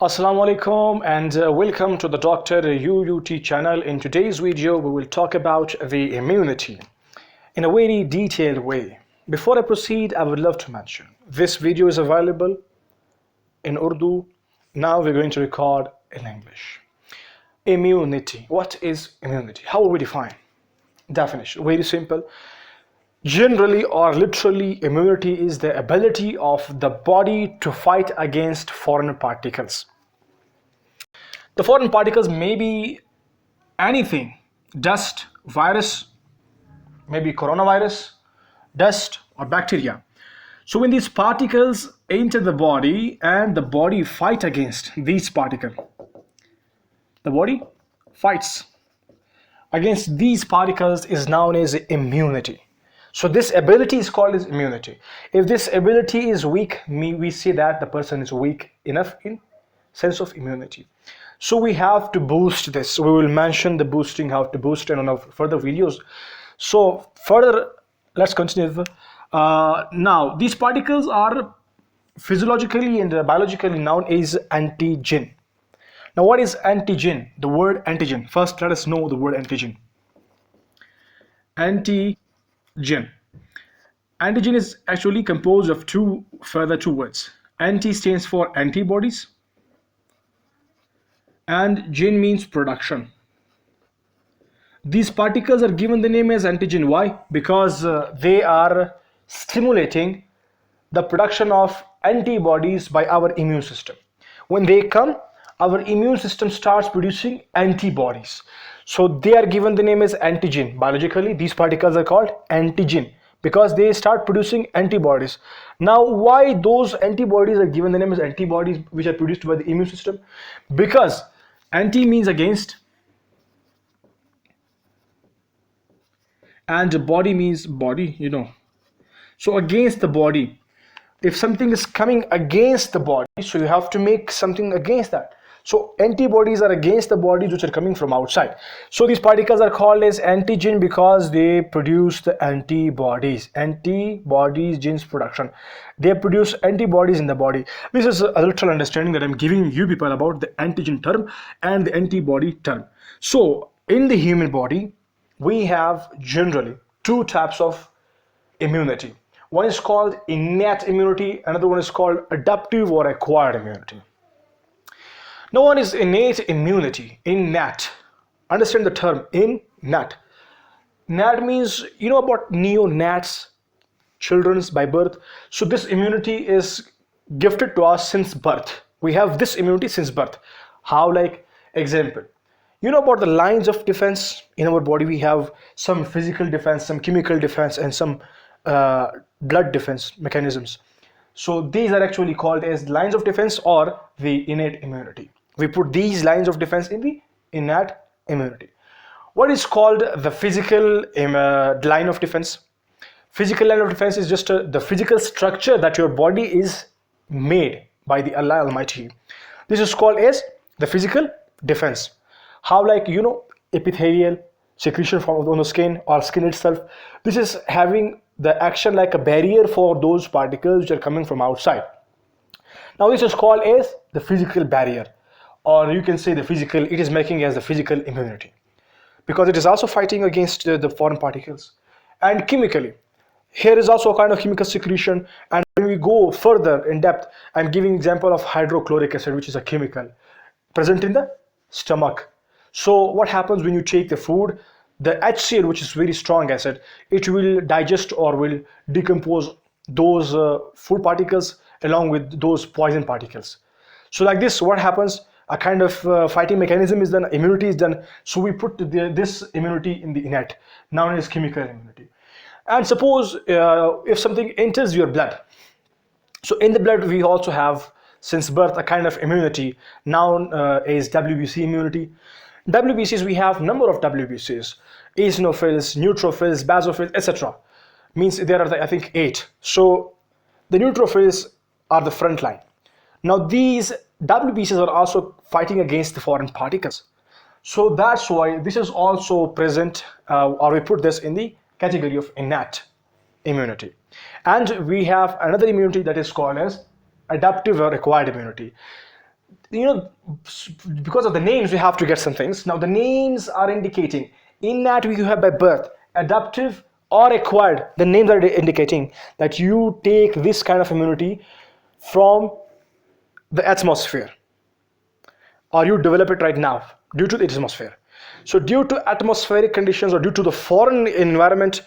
Assalamu alaikum and welcome to the Dr. UUT channel. In today's video, we will talk about the immunity in a very detailed way. Before I proceed, I would love to mention this video is available in Urdu. Now we're going to record in English. Immunity. What is immunity? How will we define? Definition. Very simple. Generally or literally, immunity is the ability of the body to fight against foreign particles. The foreign particles may be anything: dust, virus, maybe coronavirus, dust, or bacteria. So when these particles enter the body and the body fight against these particles, the body fights against these particles is known as immunity. So this ability is called as immunity. If this ability is weak, we say that the person is weak enough in sense of immunity. So we have to boost this. We will mention the boosting, how to boost in further videos. So further, let's continue. Now, these particles are physiologically and biologically known as antigen. Now, what is antigen? The word antigen. First, let us know the word antigen. Antigen. Antigen is actually composed of two words. Anti stands for antibodies, and gen means production. These particles are given the name as antigen. Why? Because they are stimulating the production of antibodies by our immune system. When they come, our immune system starts producing antibodies. So they are given the name as antigen. Biologically, these particles are called antigen because they start producing antibodies. Now, why those antibodies are given the name as antibodies which are produced by the immune system? Because anti means against and body means body, So against the body. If something is coming against the body, so you have to make something against that. So antibodies are against the bodies which are coming from outside. So these particles are called as antigen because they produce the antibodies. Antibodies, genes production. They produce antibodies in the body. This is a literal understanding that I'm giving you people about the antigen term and the antibody term. So in the human body, we have generally two types of immunity. One is called innate immunity, another one is called adaptive or acquired immunity. Now, one is innate immunity. Innate. Understand the term innate. Nat means, about neonates, children's by birth. So this immunity is gifted to us since birth. We have this immunity since birth. How? Like example, about the lines of defense in our body. We have some physical defense, some chemical defense, and some blood defense mechanisms. So these are actually called as lines of defense or the innate immunity. We put these lines of defense in the innate immunity. What is called the physical line of defense? Physical line of defense is just the physical structure that your body is made by the Allah Almighty. This is called as the physical defense. How? Like, epithelial secretion from on the skin or skin itself. This is having the action like a barrier for those particles which are coming from outside. Now this is called as the physical barrier, or you can say it is making as the physical immunity because it is also fighting against the foreign particles. And chemically, here is also a kind of chemical secretion. And when we go further in depth, I'm giving example of hydrochloric acid, which is a chemical present in the stomach. So what happens when you take the food? The HCl, which is very strong acid, it will digest or will decompose those food particles along with those poison particles. So like this, what happens? A kind of fighting mechanism is done, immunity is done. So we put this immunity in the innate, known as chemical immunity. And suppose if something enters your blood. So in the blood, we also have since birth a kind of immunity known as Wbc immunity. WBCs, we have number of WBCs: eosinophils, neutrophils, basophils, etc. Means there are, I think, 8. So the neutrophils are the front line. Now these WBCs are also fighting against the foreign particles. So that's why this is also present, or we put this in the category of innate immunity. And we have another immunity that is called as adaptive or acquired immunity. because of the names, we have to get some things. Now, the names are indicating innate we have by birth, adaptive or acquired. The names are indicating that you take this kind of immunity from the atmosphere, or you develop it right now due to the atmosphere. So due to atmospheric conditions or due to the foreign environment,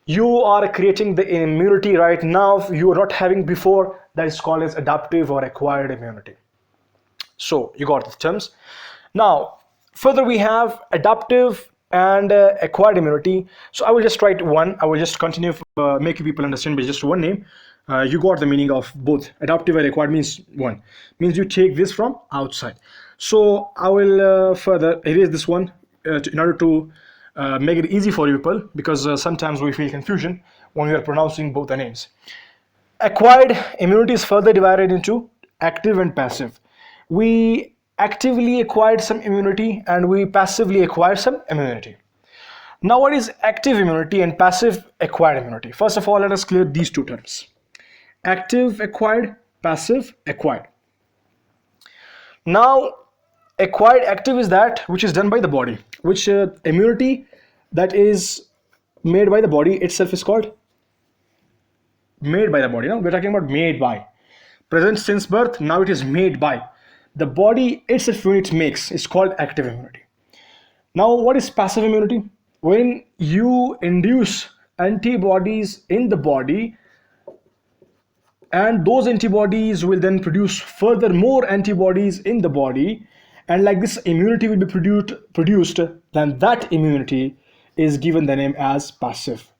you are creating the immunity right now you are not having before. That is called as adaptive or acquired immunity. So you got the terms. Now further we have adaptive and acquired immunity. So I will just write one. I will just continue making people understand by just one name. You got the meaning of both. Adaptive and acquired means one. Means you take this from outside. So I will further erase this one in order to make it easy for you people, because sometimes we feel confusion when we are pronouncing both the names. Acquired immunity is further divided into active and passive. We actively acquired some immunity and we passively acquired some immunity. Now what is active immunity and passive acquired immunity? First of all, let us clear these two terms. Active acquired, passive acquired. Now acquired active is that which is done by the body, which immunity that is made by the body itself is called made by the body. Now we're talking about made by. Present since birth, now it is made by. The body itself when it makes is called active immunity. Now what is passive immunity? When you induce antibodies in the body, and those antibodies will then produce further more antibodies in the body, and like this immunity will be produced, then that immunity is given the name as passive,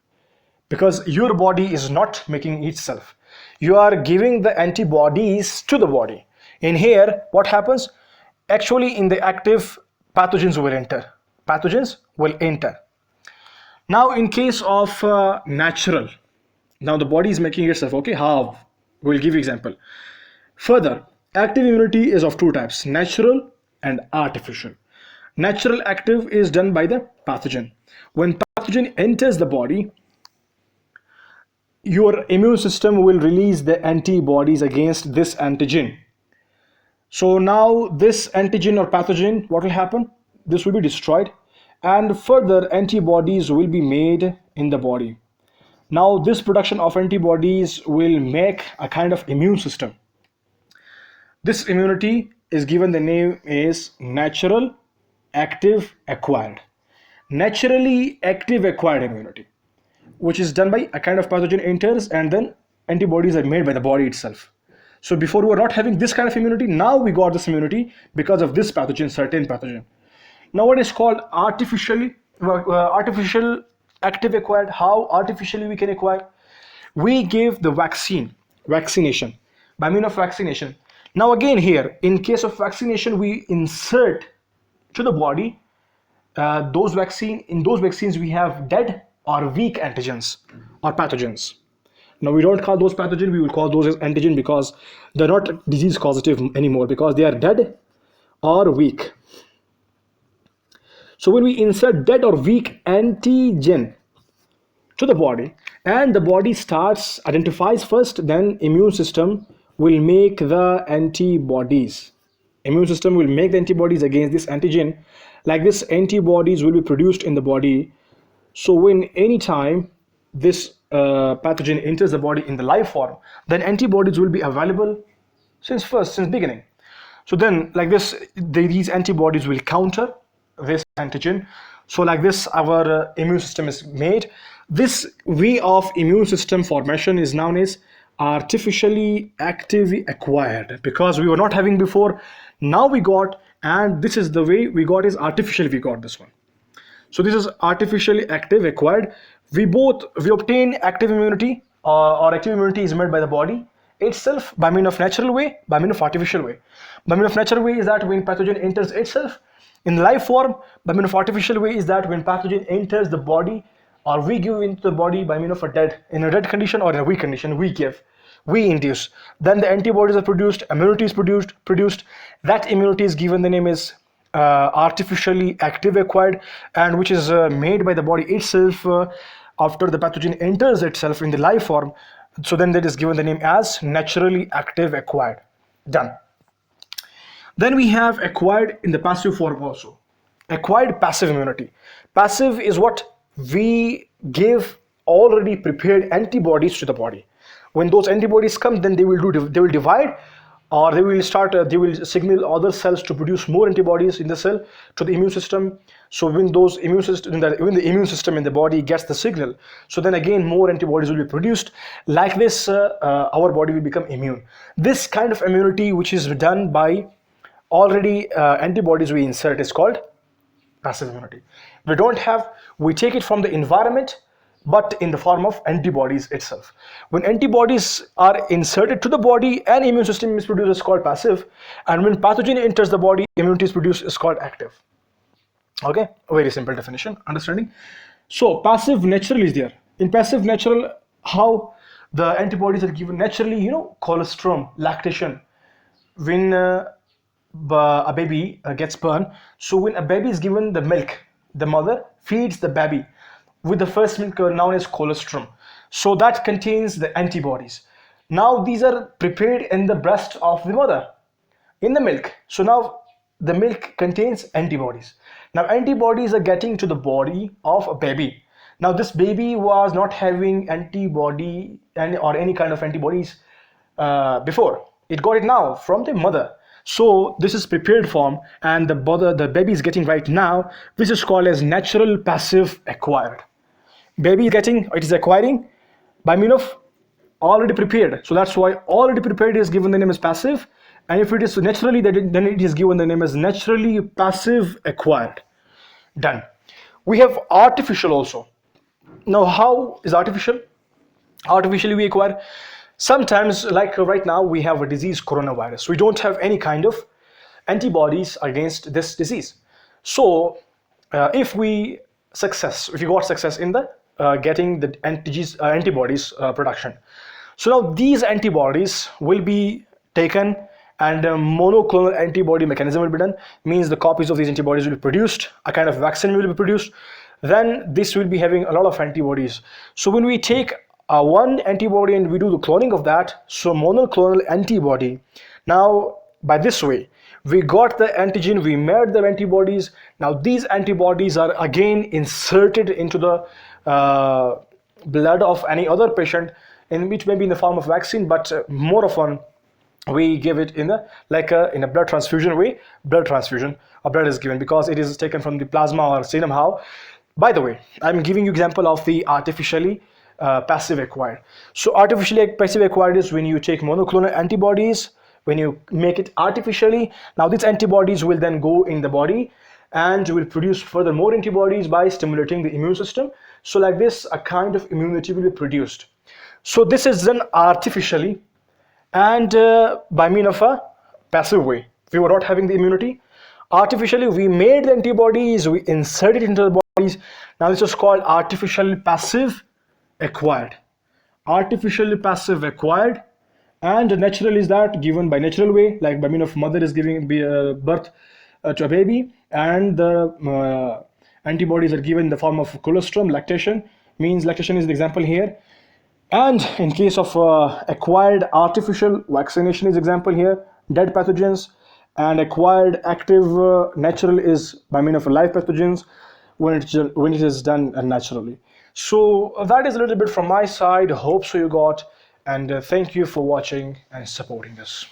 because your body is not making itself. You are giving the antibodies to the body. In here what happens? Actually in the active, pathogens will enter. Now in case of natural, now the body is making itself. Okay, how? We'll give you example. Further, active immunity is of two types, natural and artificial. Natural active is done by the pathogen. When pathogen enters the body, your immune system will release the antibodies against this antigen. So now this antigen or pathogen, what will happen? This will be destroyed and further antibodies will be made in the body. Now this production of antibodies will make a kind of immune system. This immunity is given the name is natural active acquired. Naturally active acquired immunity, which is done by a kind of pathogen enters and then antibodies are made by the body itself. So before we were not having this kind of immunity, now we got this immunity because of this pathogen, certain pathogen. Now what is called artificial active acquired? How artificially we can acquire? We give the vaccination, by means of vaccination. Now again here, in case of vaccination, we insert to the body in those vaccines we have dead or weak antigens or pathogens. Now we don't call those pathogen, we will call those as antigen, because they're not disease causative anymore, because they are dead or weak. So when we insert dead or weak antigen to the body, and the body identifies first, then immune system will make the antibodies. Immune system will make the antibodies against this antigen. Like this, antibodies will be produced in the body. So when any time this pathogen enters the body in the live form, then antibodies will be available since beginning. So then like this, these antibodies will counter this antigen. So like this, our immune system is made. This way of immune system formation is known as artificially actively acquired, because we were not having before. Now we got, and this is the way we got, is artificially we got this one. So this is artificially active acquired. We obtain active immunity, or active immunity is made by the body itself by means of natural way, by means of artificial way. By means of natural way is that when pathogen enters itself in live form. By means of artificial way is that when pathogen enters the body, or we give into the body by means of a dead condition or in a weak condition, we induce. Then the antibodies are produced, immunity is produced. That immunity is given the name is artificially active acquired, and which is made by the body itself after the pathogen enters itself in the live form. So then that is given the name as naturally active acquired. Done. Then we have acquired in the passive form also. Acquired passive immunity. Passive is what we give already prepared antibodies to the body. When those antibodies come, then they will divide, or they will signal other cells to produce more antibodies in the cell to the immune system. So when the immune system in the body gets the signal, so then again more antibodies will be produced. Like this, our body will become immune. This kind of immunity, which is done by already antibodies we insert, is called passive immunity. We take it from the environment, but in the form of antibodies itself. When antibodies are inserted to the body, an immune system is produced, is called passive. And when pathogen enters the body, immunity is produced, is called active. Okay, a very simple definition, understanding. So passive natural is there. In passive natural, how the antibodies are given naturally, colostrum, lactation. When a baby gets born, so when a baby is given the milk, the mother feeds the baby with the first milk known as colostrum. So that contains the antibodies. Now these are prepared in the breast of the mother, in the milk. So now the milk contains antibodies. Now antibodies are getting to the body of a baby. Now this baby was not having antibody or any kind of antibodies before. It got it now from the mother. So this is prepared form, and the baby is getting right now. This is called as natural passive acquired. Baby is acquiring by means of already prepared. So that's why already prepared is given the name as passive, and if it is naturally, then it is given the name as naturally passive acquired. Done. We have artificial also. Now how is artificial? Artificially we acquire. Sometimes, like right now, we have a disease, coronavirus. We don't have any kind of antibodies against this disease. So if you got success in the getting the antibodies production, so now these antibodies will be taken, and monoclonal antibody mechanism will be done. Means the copies of these antibodies will be produced, a kind of vaccine will be produced. Then this will be having a lot of antibodies. So when we take one antibody and we do the cloning of that, so monoclonal antibody. Now by this way we got the antigen, we made the antibodies. Now these antibodies are again inserted into the blood of any other patient, in which may be in the form of vaccine, but more often we give it in a blood transfusion way. Blood transfusion of blood is given because it is taken from the plasma or serum. How? By the way, I'm giving you example of the artificially passive acquired. So artificially passive acquired is when you take monoclonal antibodies, when you make it artificially. Now these antibodies will then go in the body and will produce further more antibodies by stimulating the immune system. So like this, a kind of immunity will be produced. So this is done artificially and by means of a passive way. We were not having the immunity. Artificially we made the antibodies, we inserted into the bodies. Now this is called artificial passive acquired. Artificially passive acquired. And natural is that given by natural way, like by means of mother is giving birth to a baby, and the antibodies are given in the form of colostrum, lactation. Means lactation is the example here. And in case of acquired artificial, vaccination is example here, dead pathogens. And acquired active natural is by means of live pathogens when it is done naturally. So that is a little bit from my side. Hope so you got, and thank you for watching and supporting this.